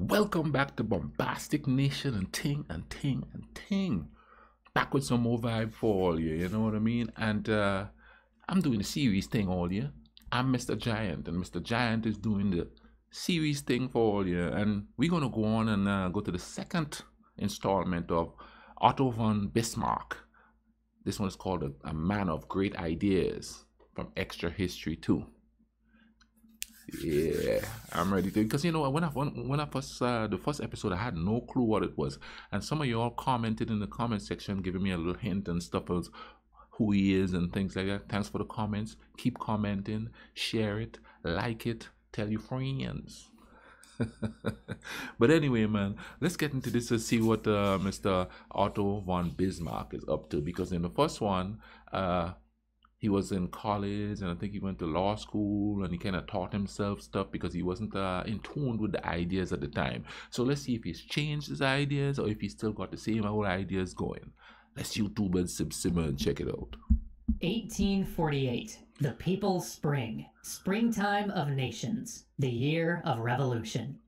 Welcome back to Bombastic Nation and Ting and Ting and Ting. Back with some more vibe for all you know what I mean? And I'm doing the series thing all year. I'm Mr. Giant, and Mr. Giant is doing the series thing for all year. And we're going to go on and go to the second installment of Otto von Bismarck. This one is called a Man of Great Ideas from Extra History 2. Yeah, I'm ready to, because when I first the first episode, I had no clue what it was, and some of you all commented in the comment section, giving me a little hint and stuff of who he is and things like that. Thanks for the comments. Keep commenting, share it, like it, tell your friends. But anyway, man, let's get into this to see what Mr. Otto von Bismarck is up to, because in the first one, he was in college, and I think he went to law school, and he kind of taught himself stuff because he wasn't in tune with the ideas at the time. So let's see if he's changed his ideas or if he's still got the same old ideas going. Let's YouTube and simmer and check it out. 1848, the People's Spring, springtime of nations, the year of revolution.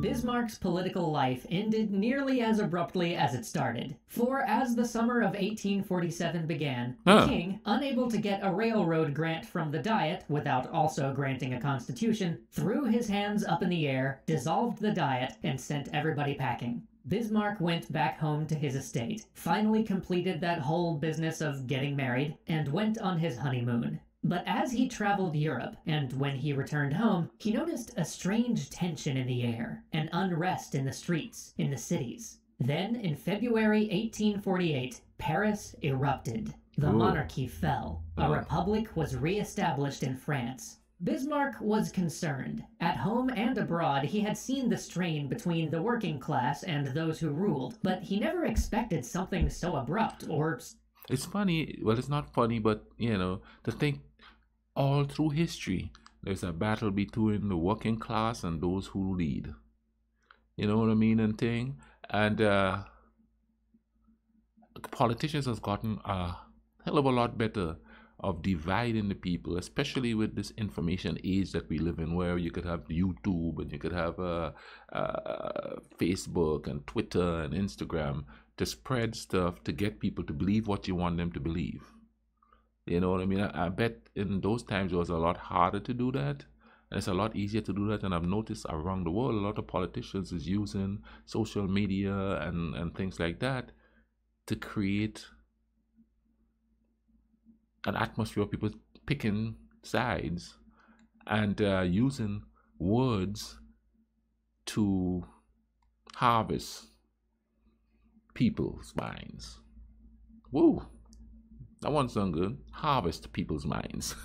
Bismarck's political life ended nearly as abruptly as it started. For as the summer of 1847 began, the king, unable to get a railroad grant from the Diet without also granting a constitution, threw his hands up in the air, dissolved the Diet, and sent everybody packing. Bismarck went back home to his estate, finally completed that whole business of getting married, and went on his honeymoon. But as he traveled Europe, and when he returned home, he noticed a strange tension in the air, an unrest in the streets, in the cities. Then, in February 1848, Paris erupted. The monarchy fell. A republic was re-established in France. Bismarck was concerned. At home and abroad, he had seen the strain between the working class and those who ruled, but he never expected something so abrupt or... It's funny, well, it's not funny, but, to think all through history, there's a battle between the working class and those who lead. You know what I mean and thing? And politicians has gotten a hell of a lot better of dividing the people, especially with this information age that we live in, where you could have YouTube and you could have Facebook and Twitter and Instagram to spread stuff to get people to believe what you want them to believe. You know what I mean? I bet in those times it was a lot harder to do that. And it's a lot easier to do that. And I've noticed around the world, a lot of politicians is using social media and things like that to create an atmosphere of people picking sides and using words to harvest people's minds. Woo! That one sound good. Harvest people's minds.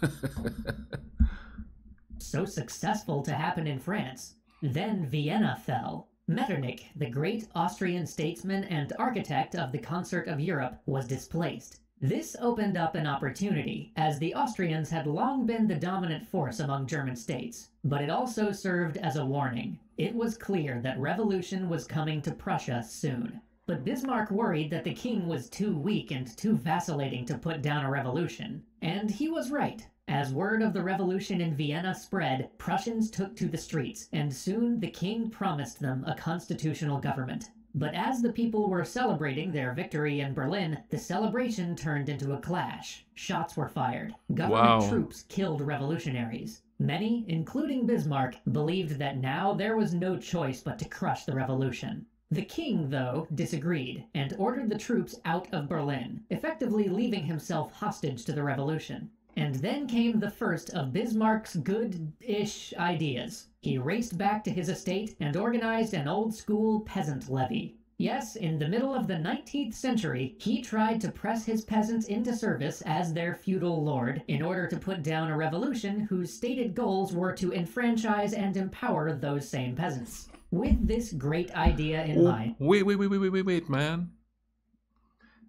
So successful to happen in France. Then Vienna fell. Metternich, the great Austrian statesman and architect of the Concert of Europe, was displaced. This opened up an opportunity, as the Austrians had long been the dominant force among German states. But it also served as a warning. It was clear that revolution was coming to Prussia soon. But Bismarck worried that the king was too weak and too vacillating to put down a revolution. And he was right. As word of the revolution in Vienna spread, Prussians took to the streets, and soon the king promised them a constitutional government. But as the people were celebrating their victory in Berlin, the celebration turned into a clash. Shots were fired. Government troops killed revolutionaries. Many, including Bismarck, believed that now there was no choice but to crush the revolution. The king, though, disagreed, and ordered the troops out of Berlin, effectively leaving himself hostage to the revolution. And then came the first of Bismarck's good-ish ideas. He raced back to his estate and organized an old-school peasant levy. Yes, in the middle of the 19th century, he tried to press his peasants into service as their feudal lord in order to put down a revolution whose stated goals were to enfranchise and empower those same peasants. With this great idea in mind... Wait, man.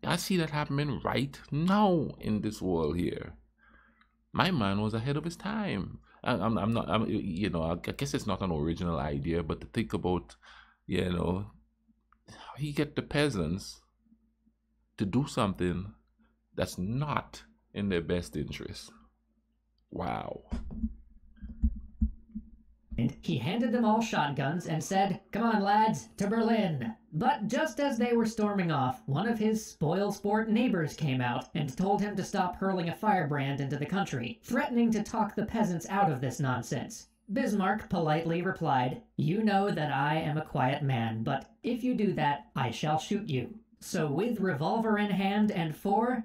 I see that happening right now in this world here. My man was ahead of his time. I guess it's not an original idea, but to think about, he get the peasants to do something that's not in their best interest. Wow. He handed them all shotguns and said, "Come on, lads, to Berlin." But just as they were storming off, one of his spoil-sport neighbors came out and told him to stop hurling a firebrand into the country, threatening to talk the peasants out of this nonsense. Bismarck politely replied, "You know that I am a quiet man, but if you do that, I shall shoot you." So with revolver in hand and four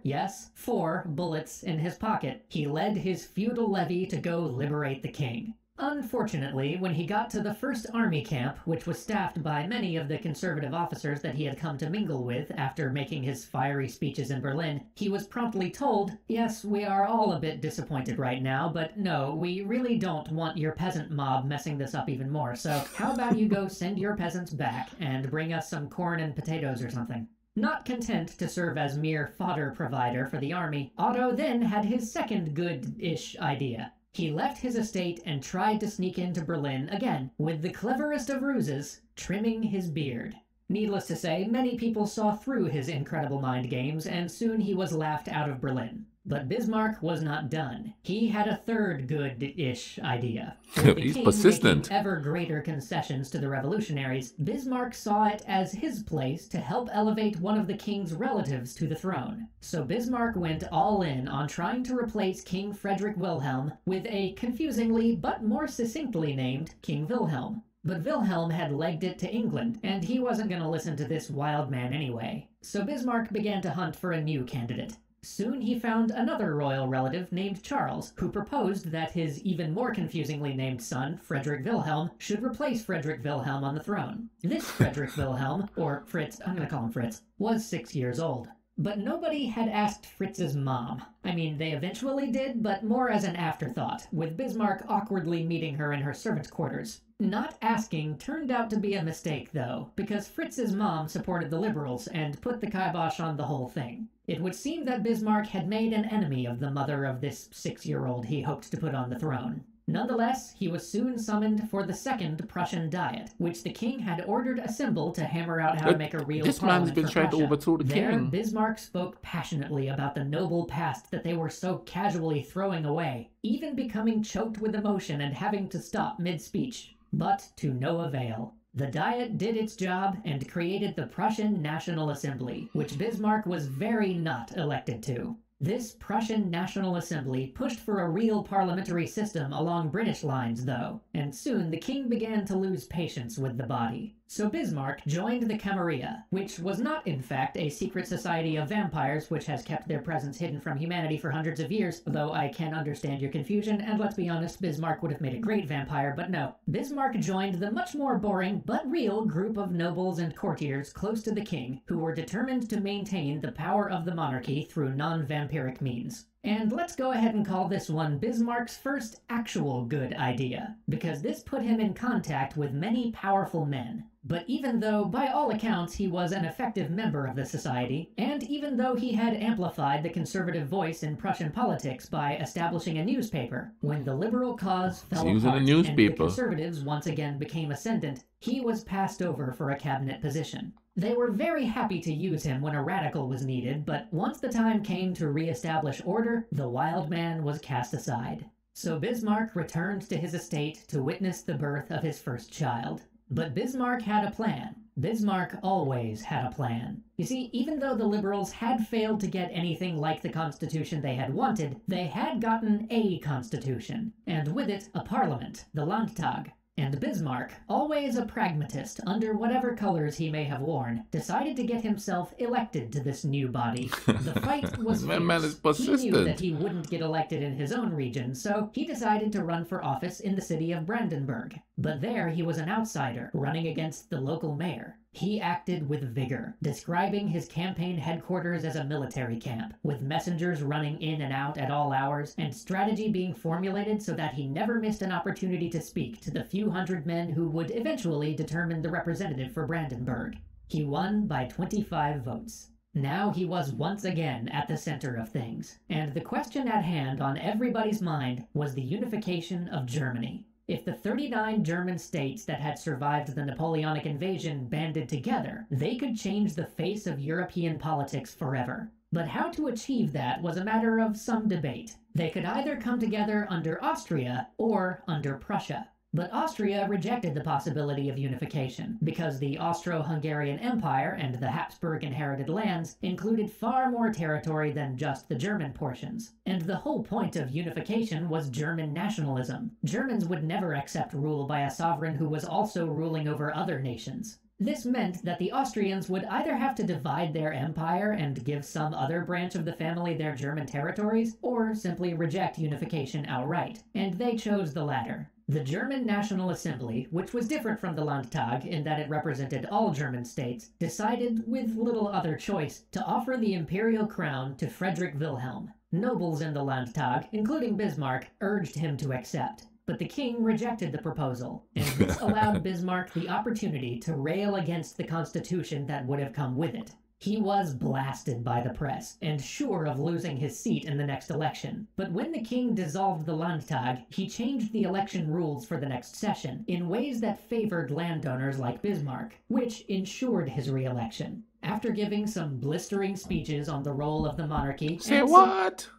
bullets in his pocket, he led his feudal levy to go liberate the king. Unfortunately, when he got to the first army camp, which was staffed by many of the conservative officers that he had come to mingle with after making his fiery speeches in Berlin, he was promptly told, "Yes, we are all a bit disappointed right now, but no, we really don't want your peasant mob messing this up even more, so how about you go send your peasants back and bring us some corn and potatoes or something?" Not content to serve as mere fodder provider for the army, Otto then had his second good-ish idea. He left his estate and tried to sneak into Berlin again, with the cleverest of ruses, trimming his beard. Needless to say, many people saw through his incredible mind games, and soon he was laughed out of Berlin. But Bismarck was not done. He had a third good-ish idea. He's persistent. Ever greater concessions to the revolutionaries, Bismarck saw it as his place to help elevate one of the king's relatives to the throne. So Bismarck went all in on trying to replace King Frederick Wilhelm with a confusingly but more succinctly named King Wilhelm. But Wilhelm had legged it to England, and he wasn't going to listen to this wild man anyway. So Bismarck began to hunt for a new candidate. Soon he found another royal relative named Charles, who proposed that his even more confusingly named son, Frederick Wilhelm, should replace Frederick Wilhelm on the throne. This Frederick Wilhelm, or Fritz, I'm going to call him Fritz, was 6 years old. But nobody had asked Fritz's mom. I mean, they eventually did, but more as an afterthought, with Bismarck awkwardly meeting her in her servants' quarters. Not asking turned out to be a mistake, though, because Fritz's mom supported the liberals and put the kibosh on the whole thing. It would seem that Bismarck had made an enemy of the mother of this 6-year-old he hoped to put on the throne. Nonetheless, he was soon summoned for the Second Prussian Diet, which the king had ordered assembled to hammer out how to make a real This man's been trying to overthrow the king. Bismarck spoke passionately about the noble past that they were so casually throwing away, even becoming choked with emotion and having to stop mid-speech. But to no avail. The Diet did its job and created the Prussian National Assembly, which Bismarck was very not elected to. This Prussian National Assembly pushed for a real parliamentary system along British lines, though, and soon the king began to lose patience with the body. So Bismarck joined the Camarilla, which was not in fact a secret society of vampires which has kept their presence hidden from humanity for hundreds of years, though I can understand your confusion, and let's be honest, Bismarck would have made a great vampire, but no. Bismarck joined the much more boring, but real, group of nobles and courtiers close to the king, who were determined to maintain the power of the monarchy through non-vampiric means. And let's go ahead and call this one Bismarck's first actual good idea, because this put him in contact with many powerful men. But even though, by all accounts, he was an effective member of the society, and even though he had amplified the conservative voice in Prussian politics by establishing a newspaper, when the liberal cause fell apart and the conservatives once again became ascendant, he was passed over for a cabinet position. They were very happy to use him when a radical was needed, but once the time came to re-establish order, the wild man was cast aside. So Bismarck returned to his estate to witness the birth of his first child. But Bismarck had a plan. Bismarck always had a plan. You see, even though the liberals had failed to get anything like the constitution they had wanted, they had gotten a constitution, and with it a parliament, the Landtag. And Bismarck, always a pragmatist under whatever colors he may have worn, decided to get himself elected to this new body. The fight was fierce. Man is persistent. He knew that he wouldn't get elected in his own region, so he decided to run for office in the city of Brandenburg. But there he was an outsider, running against the local mayor. He acted with vigor, describing his campaign headquarters as a military camp, with messengers running in and out at all hours, and strategy being formulated so that he never missed an opportunity to speak to the few hundred men who would eventually determine the representative for Brandenburg. He won by 25 votes. Now he was once again at the center of things, and the question at hand on everybody's mind was the unification of Germany. If the 39 German states that had survived the Napoleonic invasion banded together, they could change the face of European politics forever. But how to achieve that was a matter of some debate. They could either come together under Austria or under Prussia. But Austria rejected the possibility of unification, because the Austro-Hungarian Empire and the Habsburg-inherited lands included far more territory than just the German portions. And the whole point of unification was German nationalism. Germans would never accept rule by a sovereign who was also ruling over other nations. This meant that the Austrians would either have to divide their empire and give some other branch of the family their German territories, or simply reject unification outright. And they chose the latter. The German National Assembly, which was different from the Landtag in that it represented all German states, decided, with little other choice, to offer the imperial crown to Frederick Wilhelm. Nobles in the Landtag, including Bismarck, urged him to accept. But the king rejected the proposal, and this allowed Bismarck the opportunity to rail against the constitution that would have come with it. He was blasted by the press, and sure of losing his seat in the next election. But when the king dissolved the Landtag, he changed the election rules for the next session in ways that favored landowners like Bismarck, which ensured his re-election. After giving some blistering speeches on the role of the monarchy... Say what?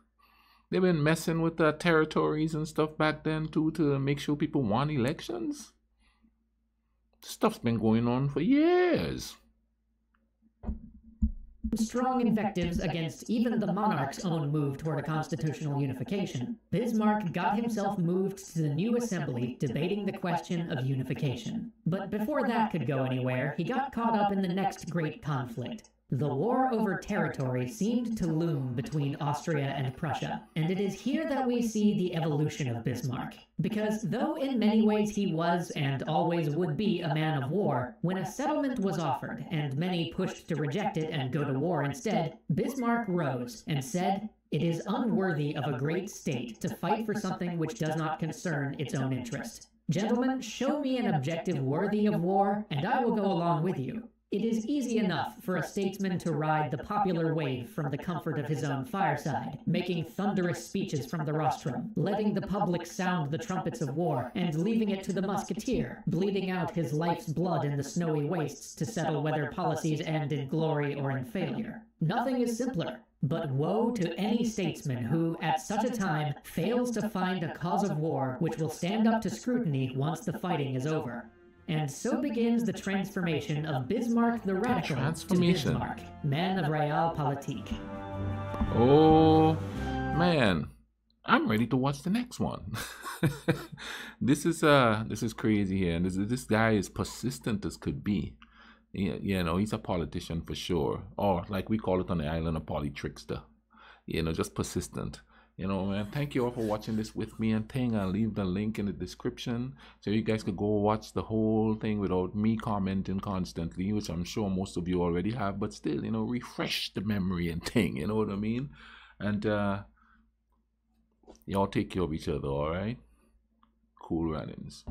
They've been messing with the territories and stuff back then too to make sure people won elections? Stuff's been going on for years. Strong invectives against even the monarch's own move toward a constitutional unification, Bismarck got himself moved to the new assembly debating the question of unification. But before that could go anywhere, he got caught up in the next great conflict. The war over territory seemed to loom between Austria and Prussia, and it is here that we see the evolution of Bismarck. Because though in many ways he was and always would be a man of war, when a settlement was offered and many pushed to reject it and go to war instead, Bismarck rose and said, "It is unworthy of a great state to fight for something which does not concern its own interest. Gentlemen, show me an objective worthy of war, and I will go along with you." It is easy enough for a statesman to ride the popular wave from the comfort of his own fireside, making thunderous speeches from the rostrum, letting the public sound the trumpets of war, and leaving it to the musketeer, bleeding out his life's blood in the snowy wastes to settle whether policies end in glory or in failure. Nothing is simpler. But woe to any statesman who, at such a time, fails to find a cause of war which will stand up to scrutiny once the fighting is over. And so begins the transformation of Bismarck the Radical to Bismarck, man of realpolitik. Oh, man. I'm ready to watch the next one. This is crazy here. And this guy is persistent as could be. You know, he's a politician for sure. Or like we call it on the island, a polytrickster. You know, just persistent. You know, man, thank you all for watching this with me and thing. I'll leave the link in the description so you guys could go watch the whole thing without me commenting constantly, which I'm sure most of you already have, but still, you know, refresh the memory and thing, you know what I mean? And y'all take care of each other, all right? Cool runnings.